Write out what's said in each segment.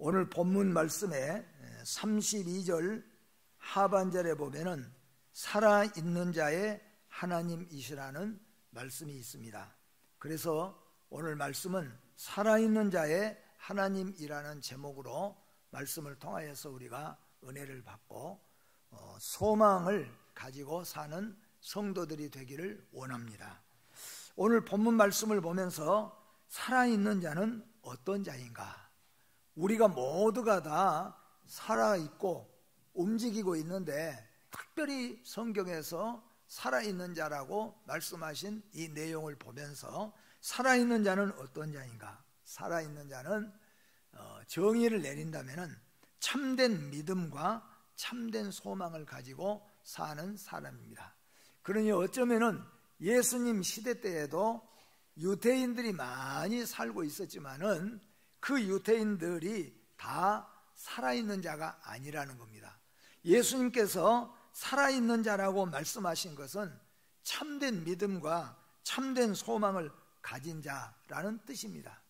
오늘 본문 말씀에 32절 하반절에 보면은 살아있는 자의 하나님이시라는 말씀이 있습니다. 그래서 오늘 말씀은 살아있는 자의 하나님이라는 제목으로 말씀을 통하여서 우리가 은혜를 받고 소망을 가지고 사는 성도들이 되기를 원합니다. 오늘 본문 말씀을 보면서 살아있는 자는 어떤 자인가? 우리가 모두가 다 살아있고 움직이고 있는데 특별히 성경에서 살아있는 자라고 말씀하신 이 내용을 보면서 살아있는 자는 어떤 자인가? 살아있는 자는 정의를 내린다면 참된 믿음과 참된 소망을 가지고 사는 사람입니다. 그러니 어쩌면은 예수님 시대 때에도 유대인들이 많이 살고 있었지만은 그 유대인들이 다 살아있는 자가 아니라는 겁니다. 예수님께서 살아있는 자라고 말씀하신 것은 참된 믿음과 참된 소망을 가진 자라는 뜻입니다.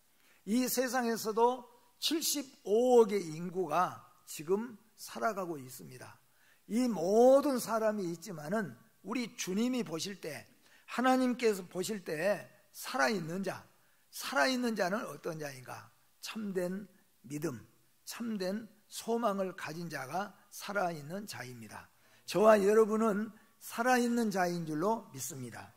이 세상에서도 75억의 인구가 지금 살아가고 있습니다. 이 모든 사람이 있지만은 우리 주님이 보실 때, 하나님께서 보실 때 살아있는 자, 살아있는 자는 어떤 자인가? 참된 믿음, 참된 소망을 가진 자가 살아있는 자입니다. 저와 여러분은 살아있는 자인 줄로 믿습니다.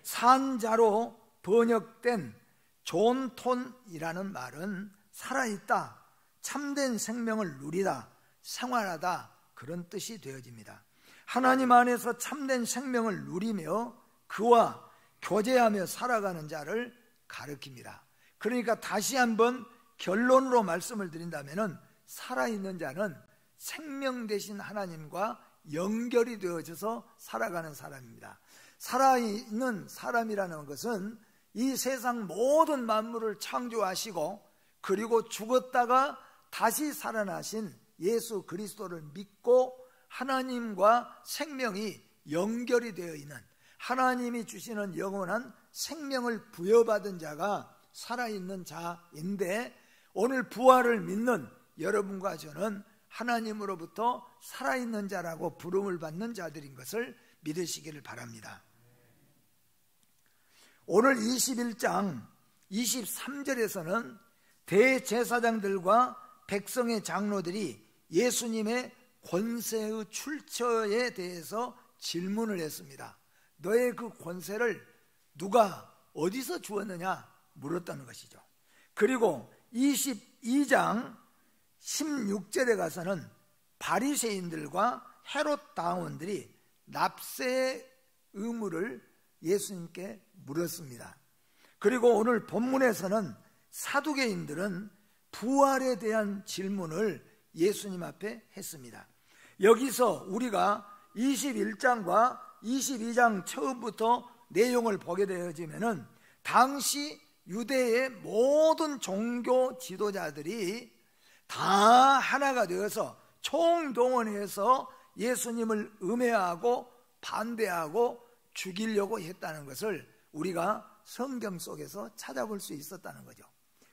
산자로 번역된 존톤이라는 말은 살아있다, 참된 생명을 누리다, 생활하다, 그런 뜻이 되어집니다. 하나님 안에서 참된 생명을 누리며 그와 교제하며 살아가는 자를 가리킵니다. 그러니까 다시 한번 결론으로 말씀을 드린다면 살아있는 자는 생명 되신 하나님과 연결이 되어져서 살아가는 사람입니다. 살아있는 사람이라는 것은 이 세상 모든 만물을 창조하시고 그리고 죽었다가 다시 살아나신 예수 그리스도를 믿고 하나님과 생명이 연결이 되어 있는, 하나님이 주시는 영원한 생명을 부여받은 자가 살아있는 자인데, 오늘 부활을 믿는 여러분과 저는 하나님으로부터 살아있는 자라고 부름을 받는 자들인 것을 믿으시기를 바랍니다. 오늘 21장 23절에서는 대제사장들과 백성의 장로들이 예수님의 권세의 출처에 대해서 질문을 했습니다. 너의 그 권세를 누가 어디서 주었느냐 물었다는 것이죠. 그리고 22장 16절에 가서는 바리새인들과 헤롯 당원들이 납세의 의무를 예수님께 물었습니다. 그리고 오늘 본문에서는 사두개인들은 부활에 대한 질문을 예수님 앞에 했습니다. 여기서 우리가 21장과 22장 처음부터 내용을 보게 되어지면은 당시 유대의 모든 종교 지도자들이 다 하나가 되어서 총동원해서 예수님을 음해하고 반대하고 죽이려고 했다는 것을 우리가 성경 속에서 찾아볼 수 있었다는 거죠.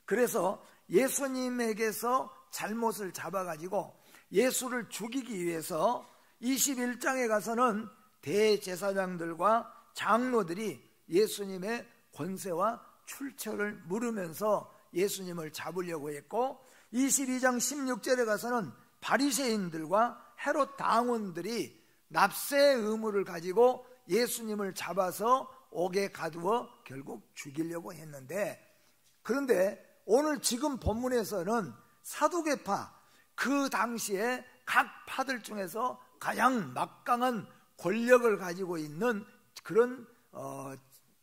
그래서 예수님에게서 잘못을 잡아가지고 예수를 죽이기 위해서 21장에 가서는 대제사장들과 장로들이 예수님의 권세와 출처를 물으면서 예수님을 잡으려고 했고, 22장 16절에 가서는 바리새인들과 헤롯 당원들이 납세의 의무를 가지고 예수님을 잡아서 옥에 가두어 결국 죽이려고 했는데, 그런데 오늘 지금 본문에서는 사두개파, 그 당시에 각 파들 중에서 가장 막강한 권력을 가지고 있는 그런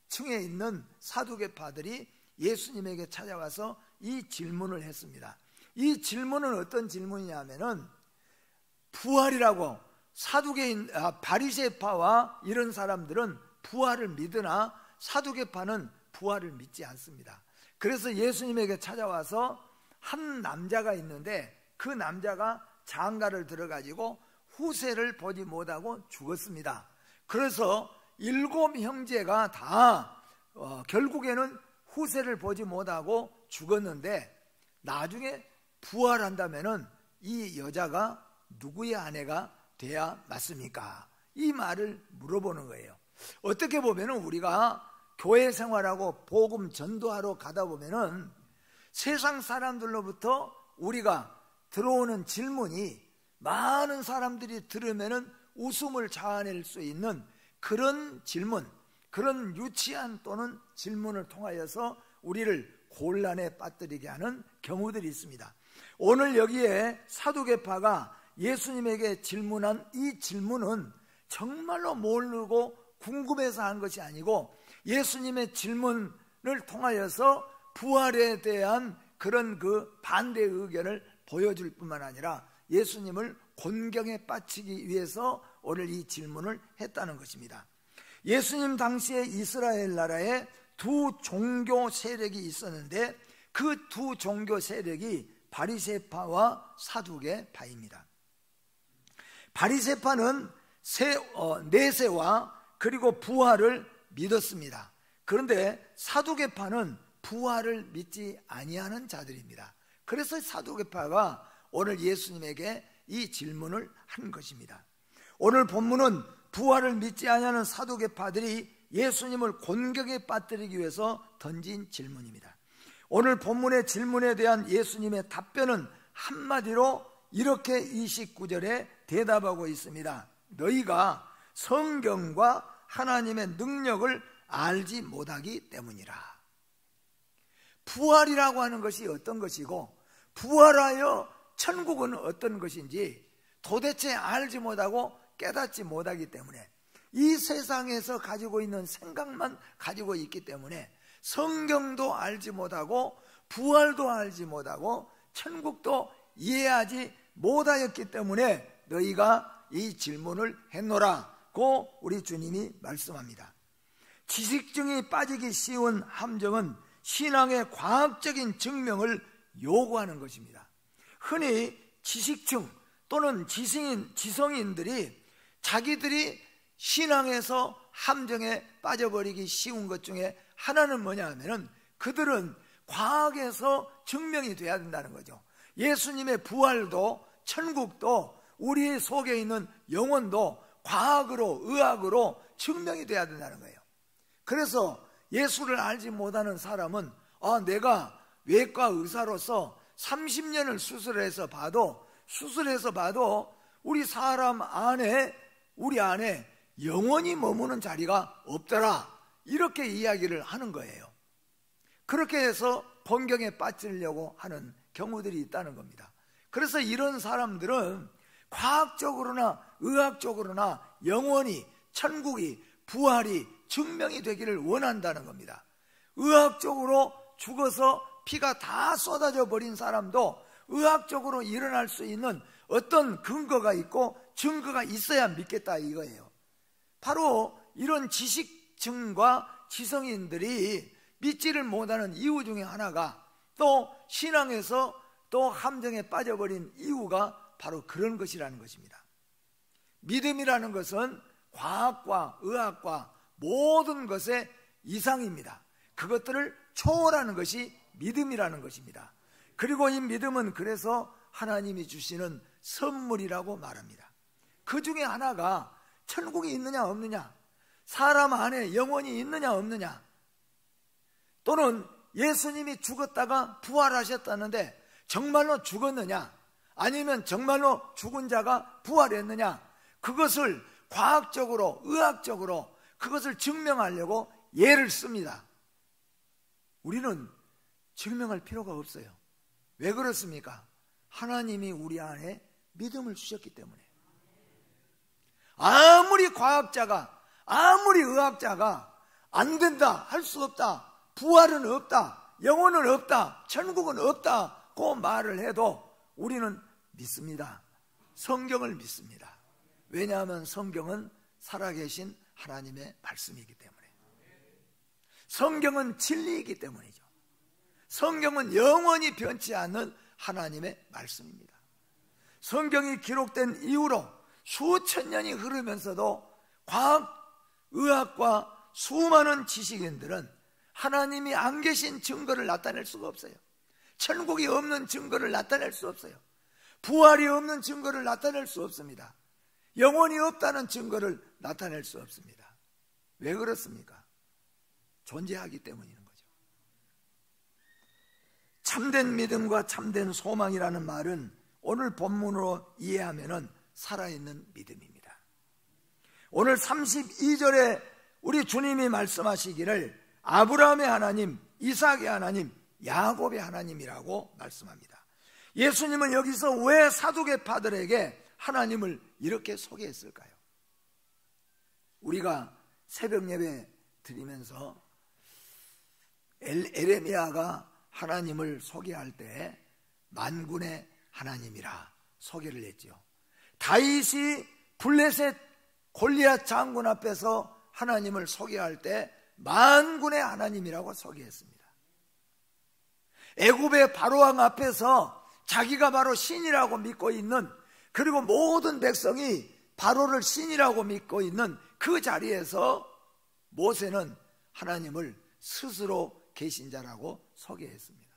층에 있는 사두개파들이 예수님에게 찾아와서 이 질문을 했습니다. 이 질문은 어떤 질문이냐면은 부활이라고, 바리새파와 이런 사람들은 부활을 믿으나 사두개파는 부활을 믿지 않습니다. 그래서 예수님에게 찾아와서 한 남자가 있는데 그 남자가 장가를 들어가지고 후세를 보지 못하고 죽었습니다. 그래서 7 형제가 다 결국에는 후세를 보지 못하고 죽었는데, 나중에 부활한다면은 이 여자가 누구의 아내가 돼야 맞습니까? 이 말을 물어보는 거예요. 어떻게 보면은 우리가 교회 생활하고 복음 전도하러 가다 보면은 세상 사람들로부터 우리가 들어오는 질문이 많은 사람들이 들으면은 웃음을 자아낼 수 있는 그런 질문, 그런 유치한 또는 질문을 통하여서 우리를 곤란에 빠뜨리게 하는 경우들이 있습니다. 오늘 여기에 사두개파가 예수님에게 질문한 이 질문은 정말로 모르고 궁금해서 한 것이 아니고 예수님의 질문을 통하여서 부활에 대한 그런 그 반대 의견을 보여줄 뿐만 아니라 예수님을 곤경에 빠뜨리기 위해서 오늘 이 질문을 했다는 것입니다. 예수님 당시에 이스라엘 나라에 두 종교 세력이 있었는데 그 두 종교 세력이 바리새파와 사두개파입니다. 바리새파는 내세와 그리고 부활을 믿었습니다. 그런데 사두개파는 부활을 믿지 아니하는 자들입니다. 그래서 사두개파가 오늘 예수님에게 이 질문을 한 것입니다. 오늘 본문은 부활을 믿지 아니하는 사두개파들이 예수님을 곤경에 빠뜨리기 위해서 던진 질문입니다. 오늘 본문의 질문에 대한 예수님의 답변은 한마디로 이렇게 29절에 대답하고 있습니다. 너희가 성경과 하나님의 능력을 알지 못하기 때문이라. 부활이라고 하는 것이 어떤 것이고 부활하여 천국은 어떤 것인지 도대체 알지 못하고 깨닫지 못하기 때문에 이 세상에서 가지고 있는 생각만 가지고 있기 때문에 성경도 알지 못하고 부활도 알지 못하고 천국도 이해하지 못하였기 때문에 너희가 이 질문을 했노라고 우리 주님이 말씀합니다. 지식증이 빠지기 쉬운 함정은 신앙의 과학적인 증명을 요구하는 것입니다. 흔히 지식층 또는 지성인들이 자기들이 신앙에서 함정에 빠져버리기 쉬운 것 중에 하나는 뭐냐 하면은 그들은 과학에서 증명이 돼야 된다는 거죠. 예수님의 부활도 천국도 우리 속에 있는 영혼도 과학으로 의학으로 증명이 돼야 된다는 거예요. 그래서 예수를 알지 못하는 사람은 내가 외과 의사로서 30년을 수술해서 봐도 우리 사람 안에 우리 안에 영원히 머무는 자리가 없더라 이렇게 이야기를 하는 거예요. 그렇게 해서 곤경에 빠지려고 하는 경우들이 있다는 겁니다. 그래서 이런 사람들은 과학적으로나 의학적으로나 영원히 천국이 부활이 증명이 되기를 원한다는 겁니다. 의학적으로 죽어서 피가 다 쏟아져 버린 사람도 의학적으로 일어날 수 있는 어떤 근거가 있고 증거가 있어야 믿겠다 이거예요. 바로 이런 지식층과 지성인들이 믿지를 못하는 이유 중에 하나가 또 신앙에서 또 함정에 빠져버린 이유가 바로 그런 것이라는 것입니다. 믿음이라는 것은 과학과 의학과 모든 것의 이상입니다. 그것들을 초월하는 것이 믿음이라는 것입니다. 그리고 이 믿음은 그래서 하나님이 주시는 선물이라고 말합니다. 그 중에 하나가 천국이 있느냐 없느냐, 사람 안에 영혼이 있느냐 없느냐, 또는 예수님이 죽었다가 부활하셨다는데 정말로 죽었느냐 아니면 정말로 죽은 자가 부활했느냐, 그것을 과학적으로 의학적으로 그것을 증명하려고 예를 씁니다. 우리는 증명할 필요가 없어요. 왜 그렇습니까? 하나님이 우리 안에 믿음을 주셨기 때문에. 아무리 과학자가 아무리 의학자가 안 된다, 할 수 없다, 부활은 없다, 영혼은 없다, 천국은 없다고 말을 해도 우리는 믿습니다. 성경을 믿습니다. 왜냐하면 성경은 살아계신 하나님의 말씀이기 때문에. 성경은 진리이기 때문이죠. 성경은 영원히 변치 않는 하나님의 말씀입니다. 성경이 기록된 이후로 수천 년이 흐르면서도 과학, 의학과 수많은 지식인들은 하나님이 안 계신 증거를 나타낼 수가 없어요. 천국이 없는 증거를 나타낼 수 없어요. 부활이 없는 증거를 나타낼 수 없습니다. 영혼이 없다는 증거를 나타낼 수 없습니다. 왜 그렇습니까? 존재하기 때문인 거죠. 참된 믿음과 참된 소망이라는 말은 오늘 본문으로 이해하면 살아있는 믿음입니다. 오늘 32절에 우리 주님이 말씀하시기를 아브라함의 하나님, 이삭의 하나님, 야곱의 하나님이라고 말씀합니다. 예수님은 여기서 왜 사두개파들에게 하나님을 이렇게 소개했을까요? 우리가 새벽 예배 드리면서 에레미야가 하나님을 소개할 때 만군의 하나님이라 소개를 했죠. 다윗이 블레셋 골리앗 장군 앞에서 하나님을 소개할 때 만군의 하나님이라고 소개했습니다. 애굽의 바로왕 앞에서 자기가 바로 신이라고 믿고 있는, 그리고 모든 백성이 바로를 신이라고 믿고 있는 그 자리에서 모세는 하나님을 스스로 계신 자라고 소개했습니다.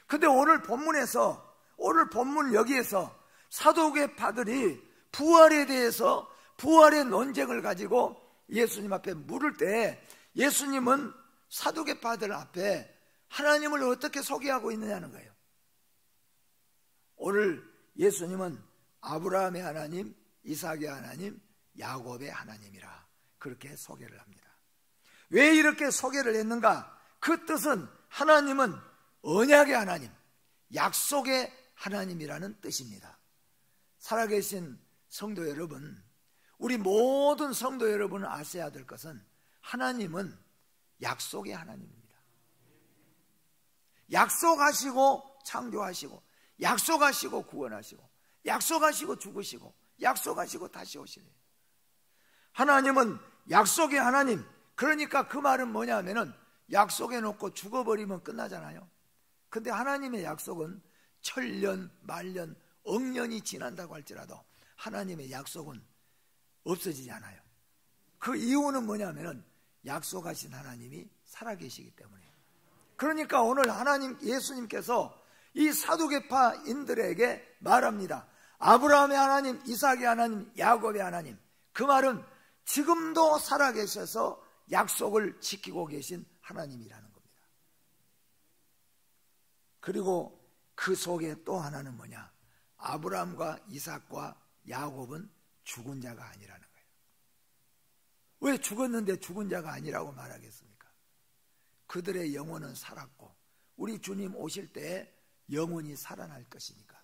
그런데 오늘 본문 여기에서 사두개파들이 부활에 대해서 부활의 논쟁을 가지고 예수님 앞에 물을 때 예수님은 사두개파들 앞에 하나님을 어떻게 소개하고 있느냐는 거예요. 오늘 예수님은 아브라함의 하나님, 이삭의 하나님, 야곱의 하나님이라 그렇게 소개를 합니다. 왜 이렇게 소개를 했는가? 그 뜻은 하나님은 언약의 하나님, 약속의 하나님이라는 뜻입니다. 살아계신 성도 여러분, 우리 모든 성도 여러분은 아셔야 될 것은 하나님은 약속의 하나님입니다. 약속하시고 창조하시고, 약속하시고 구원하시고, 약속하시고 죽으시고, 약속하시고 다시 오시네요. 하나님은 약속의 하나님. 그러니까 그 말은 뭐냐 하면은 약속해 놓고 죽어버리면 끝나잖아요. 근데 하나님의 약속은 천년, 만년, 억년이 지난다고 할지라도 하나님의 약속은 없어지지 않아요. 그 이유는 뭐냐면은 약속하신 하나님이 살아계시기 때문에. 그러니까 오늘 하나님, 예수님께서 이 사두개파인들에게 말합니다. 아브라함의 하나님, 이삭의 하나님, 야곱의 하나님. 그 말은 지금도 살아계셔서 약속을 지키고 계신 하나님이라는 겁니다. 그리고 그 속에 또 하나는 뭐냐? 아브라함과 이삭과 야곱은 죽은 자가 아니라는 거예요. 왜 죽었는데 죽은 자가 아니라고 말하겠습니까? 그들의 영혼은 살았고 우리 주님 오실 때 영혼이 살아날 것이니까.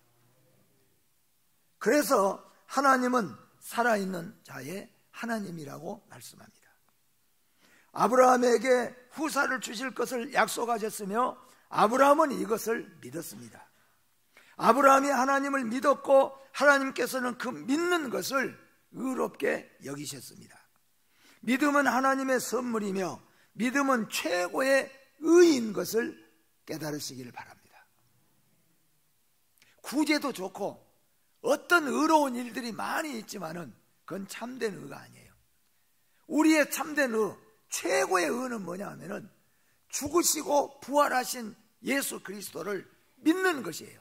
그래서 하나님은 살아있는 자의 하나님이라고 말씀합니다. 아브라함에게 후사를 주실 것을 약속하셨으며 아브라함은 이것을 믿었습니다. 아브라함이 하나님을 믿었고 하나님께서는 그 믿는 것을 의롭게 여기셨습니다. 믿음은 하나님의 선물이며 믿음은 최고의 의인 것을 깨달으시기를 바랍니다. 구제도 좋고 어떤 의로운 일들이 많이 있지만은 그건 참된 의가 아니에요. 우리의 참된 의, 최고의 의는 뭐냐 하면은 죽으시고 부활하신 예수 그리스도를 믿는 것이에요.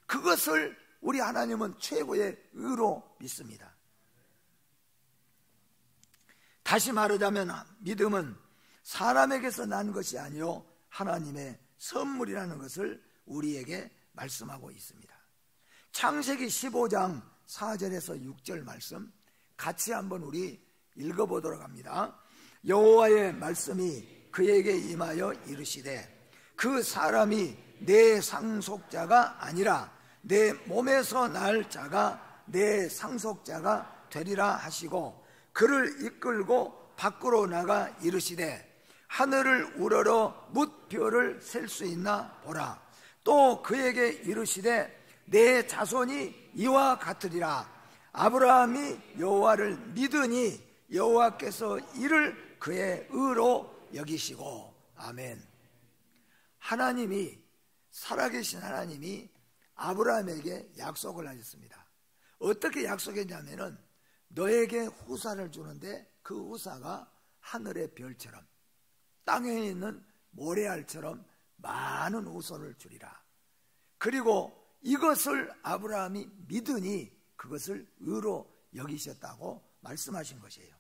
그것을 우리 하나님은 최고의 의로 믿습니다. 다시 말하자면 믿음은 사람에게서 난 것이 아니요 하나님의 선물이라는 것을 우리에게 말씀하고 있습니다. 창세기 15장 4절에서 6절 말씀 같이 한번 우리 읽어보도록 합니다. 여호와의 말씀이 그에게 임하여 이르시되 그 사람이 내 상속자가 아니라 내 몸에서 날 자가 내 상속자가 되리라 하시고 그를 이끌고 밖으로 나가 이르시되 하늘을 우러러 뭇별을 셀 수 있나 보라. 또 그에게 이르시되 내 자손이 이와 같으리라. 아브라함이 여호와를 믿으니 여호와께서 이를 그의 의로 여기시고. 아멘. 하나님이, 살아계신 하나님이 아브라함에게 약속을 하셨습니다. 어떻게 약속했냐면은 너에게 후사를 주는데 그 후사가 하늘의 별처럼 땅에 있는 모래알처럼 많은 후손을 주리라. 그리고 이것을 아브라함이 믿으니 그것을 의로 여기셨다고 말씀하신 것이에요.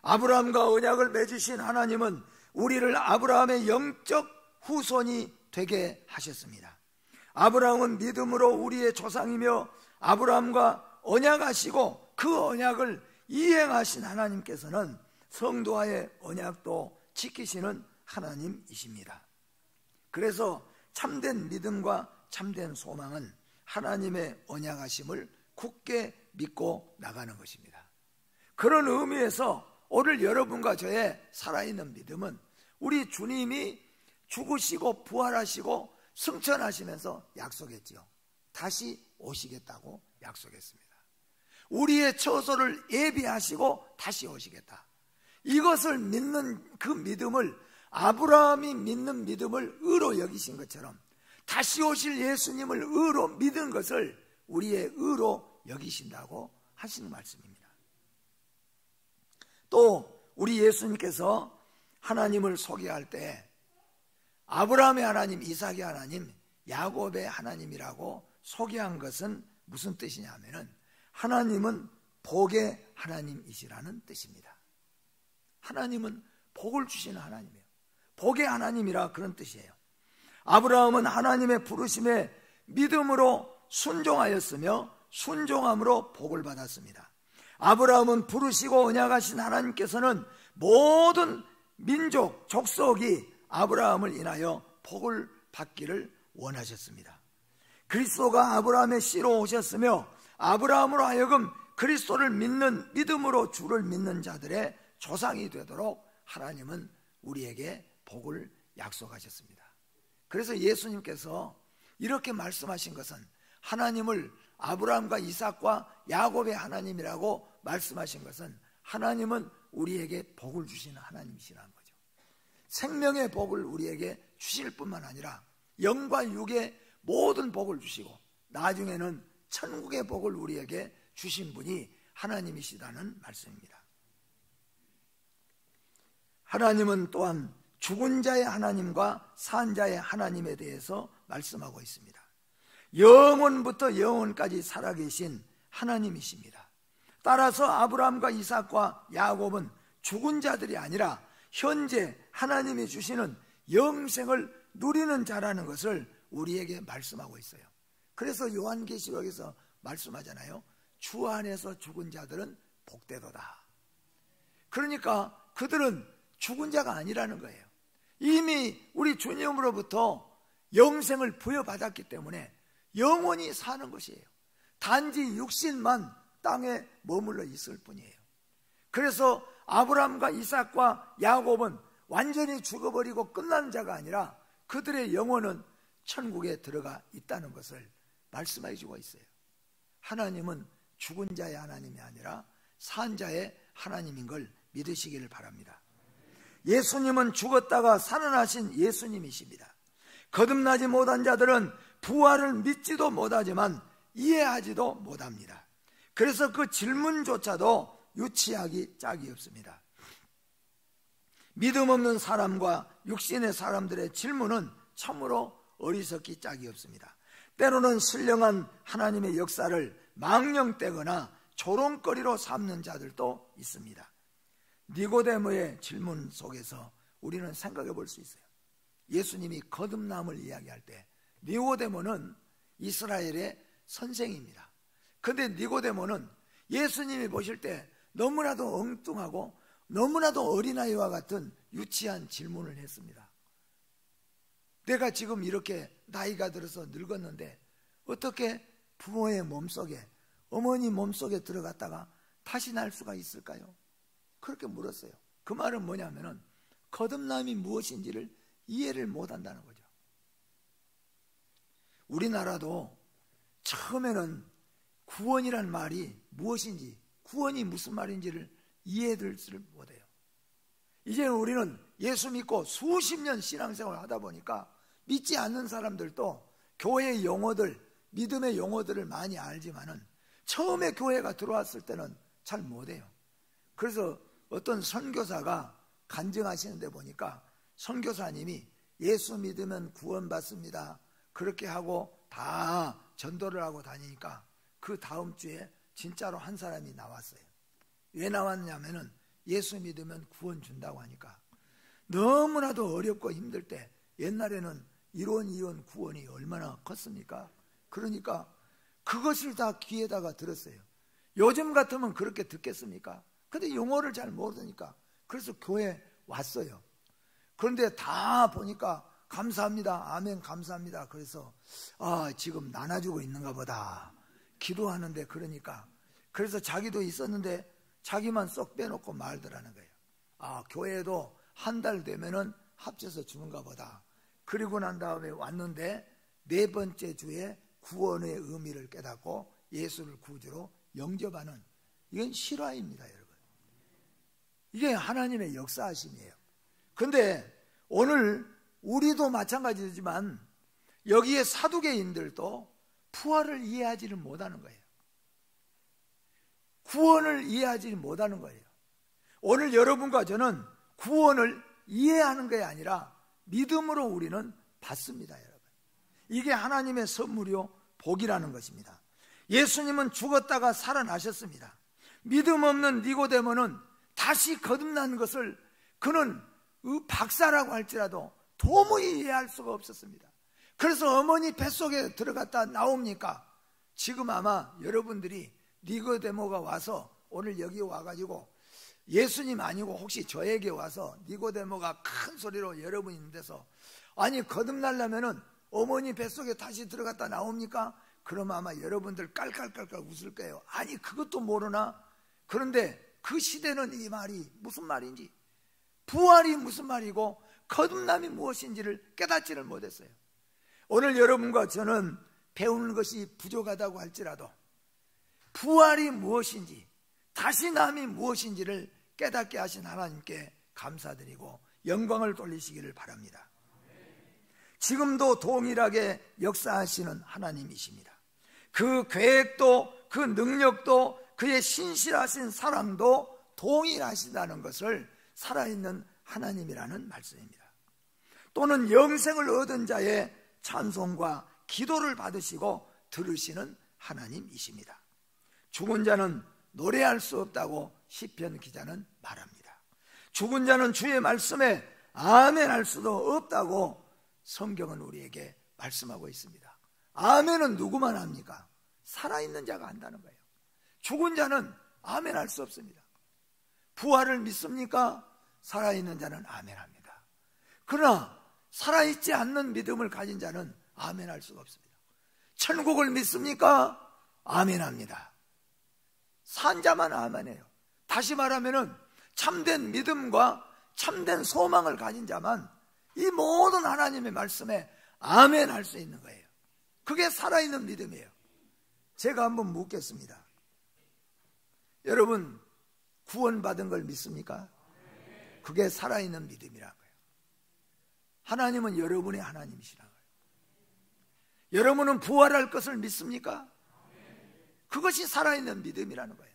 아브라함과 언약을 맺으신 하나님은 우리를 아브라함의 영적 후손이 되게 하셨습니다. 아브라함은 믿음으로 우리의 조상이며 아브라함과 언약하시고 그 언약을 이행하신 하나님께서는 성도와의 언약도 지키시는 하나님이십니다. 그래서 참된 믿음과 참된 소망은 하나님의 언약하심을 굳게 믿고 나가는 것입니다. 그런 의미에서 오늘 여러분과 저의 살아있는 믿음은 우리 주님이 죽으시고 부활하시고 승천하시면서 약속했지요. 다시 오시겠다고 약속했습니다. 우리의 처소를 예비하시고 다시 오시겠다. 이것을 믿는 그 믿음을 아브라함이 믿는 믿음을 의로 여기신 것처럼 다시 오실 예수님을 의로 믿은 것을 우리의 의로 여기신다고 하시는 말씀입니다. 또 우리 예수님께서 하나님을 소개할 때 아브라함의 하나님, 이삭의 하나님, 야곱의 하나님이라고 소개한 것은 무슨 뜻이냐 하면은 하나님은 복의 하나님이시라는 뜻입니다. 하나님은 복을 주시는 하나님이에요. 복의 하나님이라 그런 뜻이에요. 아브라함은 하나님의 부르심에 믿음으로 순종하였으며 순종함으로 복을 받았습니다. 아브라함은 부르시고 언약하신 하나님께서는 모든 민족, 족속이 아브라함을 인하여 복을 받기를 원하셨습니다. 그리스도가 아브라함의 씨로 오셨으며 아브라함으로 하여금 그리스도를 믿는 믿음으로 주를 믿는 자들의 조상이 되도록 하나님은 우리에게 복을 약속하셨습니다. 그래서 예수님께서 이렇게 말씀하신 것은 하나님을 아브라함과 이삭과 야곱의 하나님이라고 말씀하신 것은 하나님은 우리에게 복을 주시는 하나님이시라는 거죠. 생명의 복을 우리에게 주실 뿐만 아니라 영과 육의 모든 복을 주시고 나중에는 천국의 복을 우리에게 주신 분이 하나님이시다는 말씀입니다. 하나님은 또한 죽은 자의 하나님과 산 자의 하나님에 대해서 말씀하고 있습니다. 영원부터 영원까지 살아계신 하나님이십니다. 따라서 아브라함과 이삭과 야곱은 죽은 자들이 아니라 현재 하나님이 주시는 영생을 누리는 자라는 것을 우리에게 말씀하고 있어요. 그래서 요한계시록에서 말씀하잖아요. 주 안에서 죽은 자들은 복되도다. 그러니까 그들은 죽은 자가 아니라는 거예요. 이미 우리 주님으로부터 영생을 부여받았기 때문에 영원히 사는 것이에요. 단지 육신만 땅에 머물러 있을 뿐이에요. 그래서 아브라함과 이삭과 야곱은 완전히 죽어버리고 끝난 자가 아니라 그들의 영혼은 천국에 들어가 있다는 것을 말씀해 주고 있어요. 하나님은 죽은 자의 하나님이 아니라 산 자의 하나님인 걸 믿으시기를 바랍니다. 예수님은 죽었다가 살아나신 예수님이십니다. 거듭나지 못한 자들은 부활을 믿지도 못하지만 이해하지도 못합니다. 그래서 그 질문조차도 유치하기 짝이 없습니다. 믿음 없는 사람과 육신의 사람들의 질문은 참으로 어리석기 짝이 없습니다. 때로는 신령한 하나님의 역사를 망령되거나 조롱거리로 삼는 자들도 있습니다. 니고데모의 질문 속에서 우리는 생각해 볼 수 있어요. 예수님이 거듭남을 이야기할 때 니고데모는 이스라엘의 선생입니다. 그런데 니고데모는 예수님이 보실 때 너무나도 엉뚱하고 너무나도 어린아이와 같은 유치한 질문을 했습니다. 내가 지금 이렇게 나이가 들어서 늙었는데 어떻게 부모의 몸속에, 어머니 몸속에 들어갔다가 다시 날 수가 있을까요? 그렇게 물었어요. 그 말은 뭐냐면은 거듭남이 무엇인지를 이해를 못한다는 거죠. 우리나라도 처음에는 구원이란 말이 무엇인지, 구원이 무슨 말인지를 이해를 못해요. 이제 우리는 예수 믿고 수십 년 신앙생활을 하다 보니까 믿지 않는 사람들도 교회의 용어들, 믿음의 용어들을 많이 알지만은 처음에 교회가 들어왔을 때는 잘 못해요. 그래서 어떤 선교사가 간증하시는 데 보니까 선교사님이 예수 믿으면 구원받습니다. 그렇게 하고 다 전도를 하고 다니니까 그 다음 주에 진짜로 한 사람이 나왔어요. 왜 나왔냐면은 예수 믿으면 구원 준다고 하니까. 너무나도 어렵고 힘들 때, 옛날에는 1원, 2원 구원이 얼마나 컸습니까? 그러니까 그것을 다 귀에다가 들었어요. 요즘 같으면 그렇게 듣겠습니까? 근데 용어를 잘 모르니까. 그래서 교회 왔어요. 그런데 다 보니까 감사합니다, 아멘, 감사합니다. 그래서 지금 나눠주고 있는가 보다. 기도하는데 그러니까. 그래서 자기도 있었는데 자기만 쏙 빼놓고 말더라는 거예요. 교회에도 한 달 되면은 합쳐서 주는가 보다. 그리고 난 다음에 왔는데 4번째 주에 구원의 의미를 깨닫고 예수를 구주로 영접하는, 이건 실화입니다, 여러분. 이게 하나님의 역사하심이에요. 그런데 오늘 우리도 마찬가지지만 여기에 사두개인들도 부활을 이해하지를 못하는 거예요. 구원을 이해하지 못하는 거예요. 오늘 여러분과 저는 구원을 이해하는 게 아니라 믿음으로 우리는 받습니다, 여러분. 이게 하나님의 선물이요 복이라는 것입니다. 예수님은 죽었다가 살아나셨습니다. 믿음 없는 니고데모는 다시 거듭난 것을 그는 박사라고 할지라도 도무지 이해할 수가 없었습니다. 그래서 어머니 뱃속에 들어갔다 나옵니까? 지금 아마 여러분들이 니고데모가 와서 오늘 여기 와가지고 예수님 아니고 혹시 저에게 와서 니고데모가 큰 소리로 여러분 있는 데서 아니 거듭나려면은 어머니 뱃속에 다시 들어갔다 나옵니까? 그럼 아마 여러분들 깔깔깔깔 웃을 거예요. 아니 그것도 모르나? 그런데 그 시대는 이 말이 무슨 말인지, 부활이 무슨 말이고 거듭남이 무엇인지를 깨닫지를 못했어요. 오늘 여러분과 저는 배우는 것이 부족하다고 할지라도 부활이 무엇인지, 다시 남이 무엇인지를 깨닫게 하신 하나님께 감사드리고 영광을 돌리시기를 바랍니다. 지금도 동일하게 역사하시는 하나님이십니다. 그 계획도 그 능력도 그의 신실하신 사랑도 동일하시다는 것을 살아있는 하나님이라는 말씀입니다. 또는 영생을 얻은 자의 찬송과 기도를 받으시고 들으시는 하나님이십니다. 죽은 자는 노래할 수 없다고 시편 기자는 말합니다. 죽은 자는 주의 말씀에 아멘할 수도 없다고 성경은 우리에게 말씀하고 있습니다. 아멘은 누구만 합니까? 살아있는 자가 한다는 거예요. 죽은 자는 아멘할 수 없습니다. 부활을 믿습니까? 살아있는 자는 아멘합니다. 그러나 살아있지 않는 믿음을 가진 자는 아멘할 수가 없습니다. 천국을 믿습니까? 아멘합니다. 산 자만 아멘해요. 다시 말하면은 참된 믿음과 참된 소망을 가진 자만 이 모든 하나님의 말씀에 아멘할 수 있는 거예요. 그게 살아있는 믿음이에요. 제가 한번 묻겠습니다. 여러분 구원받은 걸 믿습니까? 그게 살아있는 믿음이라는 거예요. 하나님은 여러분의 하나님이시라는 거예요. 여러분은 부활할 것을 믿습니까? 그것이 살아있는 믿음이라는 거예요.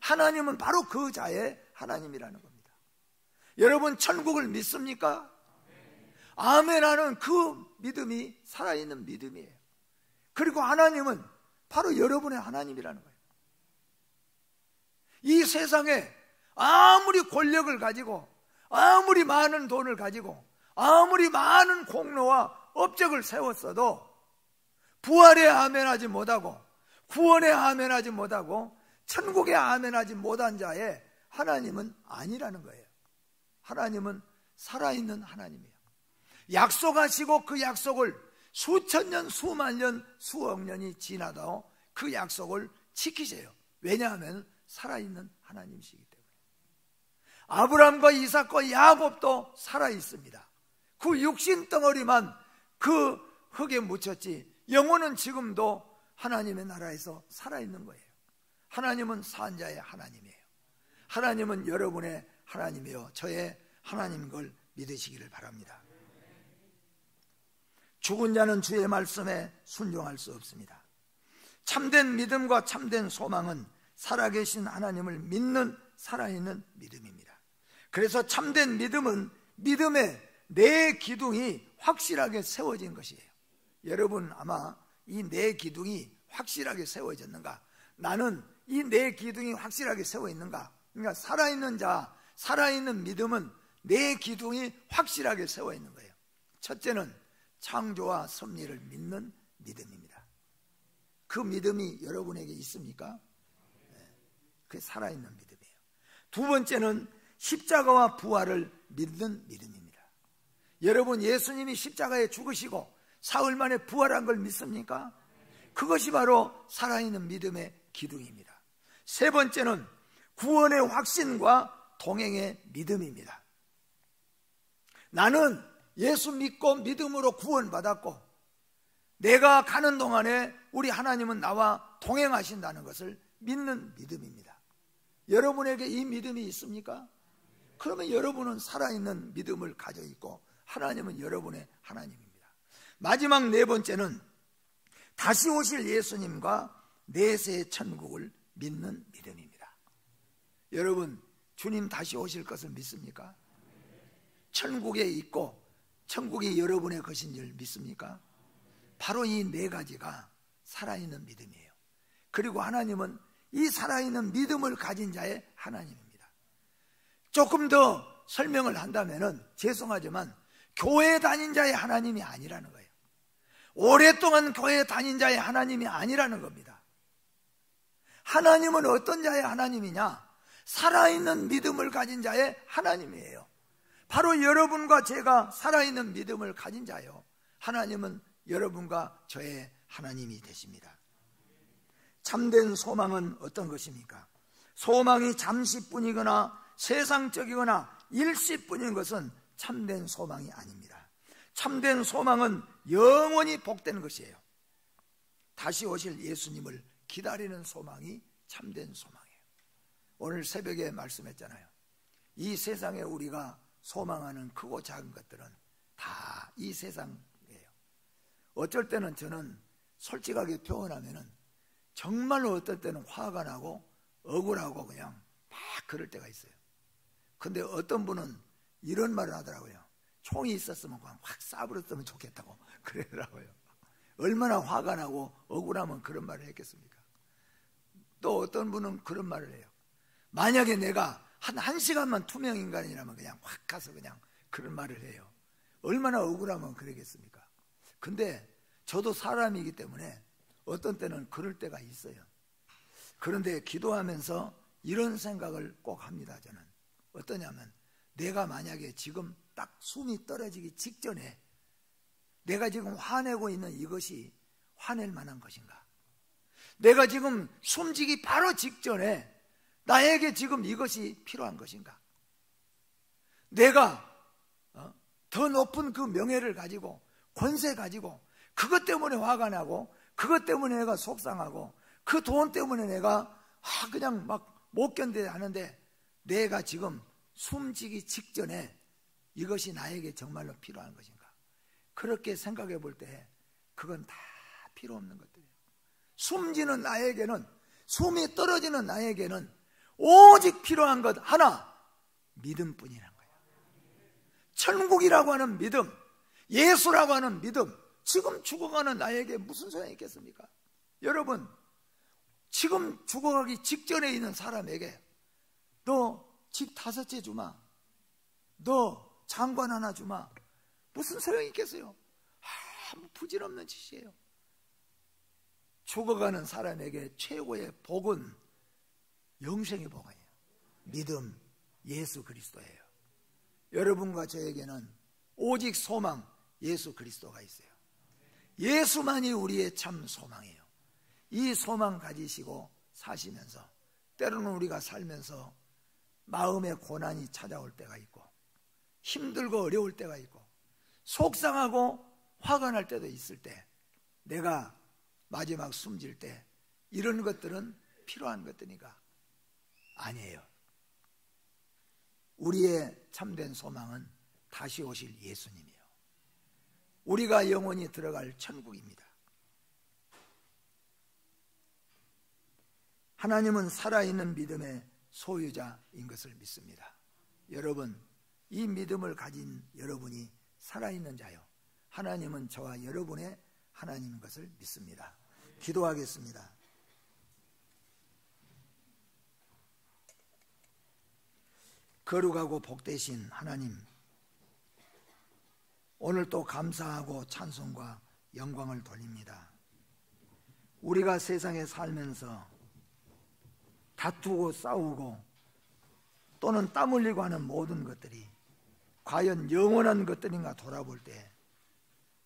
하나님은 바로 그 자의 하나님이라는 겁니다. 여러분 천국을 믿습니까? 아멘하는 그 믿음이 살아있는 믿음이에요. 그리고 하나님은 바로 여러분의 하나님이라는 거예요. 이 세상에 아무리 권력을 가지고 아무리 많은 돈을 가지고 아무리 많은 공로와 업적을 세웠어도 부활에 아멘하지 못하고 구원에 아멘하지 못하고 천국에 아멘하지 못한 자의 하나님은 아니라는 거예요. 하나님은 살아있는 하나님이에요. 약속하시고 그 약속을 수천 년, 수만 년, 수억 년이 지나도 그 약속을 지키세요. 왜냐하면 살아있는 하나님이시기 때문에. 아브라함과 이삭과 야곱도 살아있습니다. 그 육신 덩어리만 그 흙에 묻혔지 영혼은 지금도 하나님의 나라에서 살아있는 거예요. 하나님은 산자의 하나님이에요. 하나님은 여러분의 하나님이요 저의 하나님인 걸 믿으시기를 바랍니다. 죽은 자는 주의 말씀에 순종할 수 없습니다. 참된 믿음과 참된 소망은 살아계신 하나님을 믿는 살아있는 믿음입니다. 그래서 참된 믿음은 믿음에 내 기둥이 확실하게 세워진 것이에요. 여러분 아마 이 내 기둥이 확실하게 세워졌는가? 나는 이 내 기둥이 확실하게 세워 있는가? 그러니까 살아있는 자, 살아있는 믿음은 내 기둥이 확실하게 세워 있는 거예요. 첫째는 창조와 섭리를 믿는 믿음입니다. 그 믿음이 여러분에게 있습니까? 그게 살아있는 믿음이에요. 두 번째는 십자가와 부활을 믿는 믿음입니다. 여러분 예수님이 십자가에 죽으시고 사흘 만에 부활한 걸 믿습니까? 그것이 바로 살아있는 믿음의 기둥입니다. 세 번째는 구원의 확신과 동행의 믿음입니다. 나는 예수 믿고 믿음으로 구원받았고 내가 가는 동안에 우리 하나님은 나와 동행하신다는 것을 믿는 믿음입니다. 여러분에게 이 믿음이 있습니까? 그러면 여러분은 살아있는 믿음을 가지고 있고 하나님은 여러분의 하나님입니다. 마지막 네 번째는 다시 오실 예수님과 내세의 천국을 믿는 믿음입니다. 여러분 주님 다시 오실 것을 믿습니까? 천국에 있고 천국이 여러분의 것인 줄 믿습니까? 바로 이 네 가지가 살아있는 믿음이에요. 그리고 하나님은 이 살아있는 믿음을 가진 자의 하나님입니다. 조금 더 설명을 한다면 죄송하지만 교회 다닌 자의 하나님이 아니라는 거예요. 오랫동안 교회 다닌 자의 하나님이 아니라는 겁니다. 하나님은 어떤 자의 하나님이냐? 살아있는 믿음을 가진 자의 하나님이에요. 바로 여러분과 제가 살아있는 믿음을 가진 자요. 하나님은 여러분과 저의 하나님이 되십니다. 참된 소망은 어떤 것입니까? 소망이 잠시뿐이거나 세상적이거나 일시뿐인 것은 참된 소망이 아닙니다. 참된 소망은 영원히 복된 것이에요. 다시 오실 예수님을 기다리는 소망이 참된 소망이에요. 오늘 새벽에 말씀했잖아요. 이 세상에 우리가 소망하는 크고 작은 것들은 다 이 세상이에요. 어쩔 때는 저는 솔직하게 표현하면은 정말로 어떨 때는 화가 나고 억울하고 그냥 막 그럴 때가 있어요. 근데 어떤 분은 이런 말을 하더라고요. 총이 있었으면 그냥 확 쏴버렸으면 좋겠다고 그러더라고요. 얼마나 화가 나고 억울하면 그런 말을 했겠습니까? 또 어떤 분은 그런 말을 해요. 만약에 내가 한 시간만 투명인간이라면 그냥 확 가서 그냥 그런 말을 해요. 얼마나 억울하면 그러겠습니까? 근데 저도 사람이기 때문에 어떤 때는 그럴 때가 있어요. 그런데 기도하면서 이런 생각을 꼭 합니다. 저는 어떠냐면 내가 만약에 지금 딱 숨이 떨어지기 직전에 내가 지금 화내고 있는 이것이 화낼 만한 것인가? 내가 지금 숨지기 바로 직전에 나에게 지금 이것이 필요한 것인가? 내가 더 높은 그 명예를 가지고 권세 가지고 그것 때문에 화가 나고 그것 때문에 내가 속상하고 그 돈 때문에 내가 그냥 막 못 견뎌야 하는데 내가 지금 숨지기 직전에 이것이 나에게 정말로 필요한 것인가? 그렇게 생각해 볼 때 그건 다 필요 없는 것들이에요. 숨지는 나에게는, 숨이 떨어지는 나에게는 오직 필요한 것 하나, 믿음뿐이란 거예요. 천국이라고 하는 믿음, 예수라고 하는 믿음, 지금 죽어가는 나에게 무슨 소용이 있겠습니까? 여러분, 지금 죽어가기 직전에 있는 사람에게 너 집 5채 주마, 너 장관 하나 주마, 무슨 소용이 있겠어요? 아무 부질없는 짓이에요. 죽어가는 사람에게 최고의 복은 영생의 복이에요. 믿음, 예수 그리스도예요. 여러분과 저에게는 오직 소망, 예수 그리스도가 있어요. 예수만이 우리의 참 소망이에요. 이 소망 가지시고 사시면서 때로는 우리가 살면서 마음의 고난이 찾아올 때가 있고 힘들고 어려울 때가 있고 속상하고 화가 날 때도 있을 때 내가 마지막 숨질 때 이런 것들은 필요한 것들인가? 아니에요. 우리의 참된 소망은 다시 오실 예수님이에요. 우리가 영원히 들어갈 천국입니다. 하나님은 살아있는 믿음의 소유자인 것을 믿습니다. 여러분, 이 믿음을 가진 여러분이 살아있는 자요, 하나님은 저와 여러분의 하나님인 것을 믿습니다. 기도하겠습니다. 거룩하고 복되신 하나님, 오늘 또 감사하고 찬송과 영광을 돌립니다. 우리가 세상에 살면서 다투고 싸우고 또는 땀 흘리고 하는 모든 것들이 과연 영원한 것들인가 돌아볼 때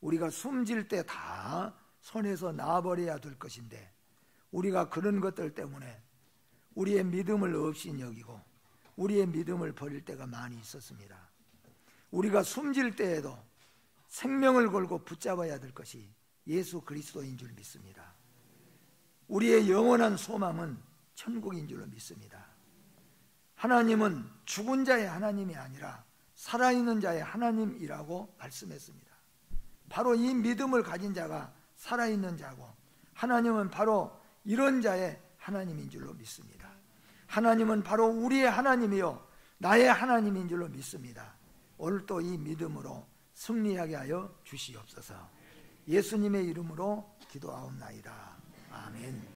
우리가 숨질 때 다 손에서 놔버려야 될 것인데, 우리가 그런 것들 때문에 우리의 믿음을 없이 여기고 우리의 믿음을 버릴 때가 많이 있었습니다. 우리가 숨질 때에도 생명을 걸고 붙잡아야 될 것이 예수 그리스도인 줄 믿습니다. 우리의 영원한 소망은 천국인 줄로 믿습니다. 하나님은 죽은 자의 하나님이 아니라 살아있는 자의 하나님이라고 말씀했습니다. 바로 이 믿음을 가진 자가 살아있는 자고, 하나님은 바로 이런 자의 하나님인 줄로 믿습니다. 하나님은 바로 우리의 하나님이요 나의 하나님인 줄로 믿습니다. 오늘 또 이 믿음으로 승리하게 하여 주시옵소서. 예수님의 이름으로 기도하옵나이다. 아멘.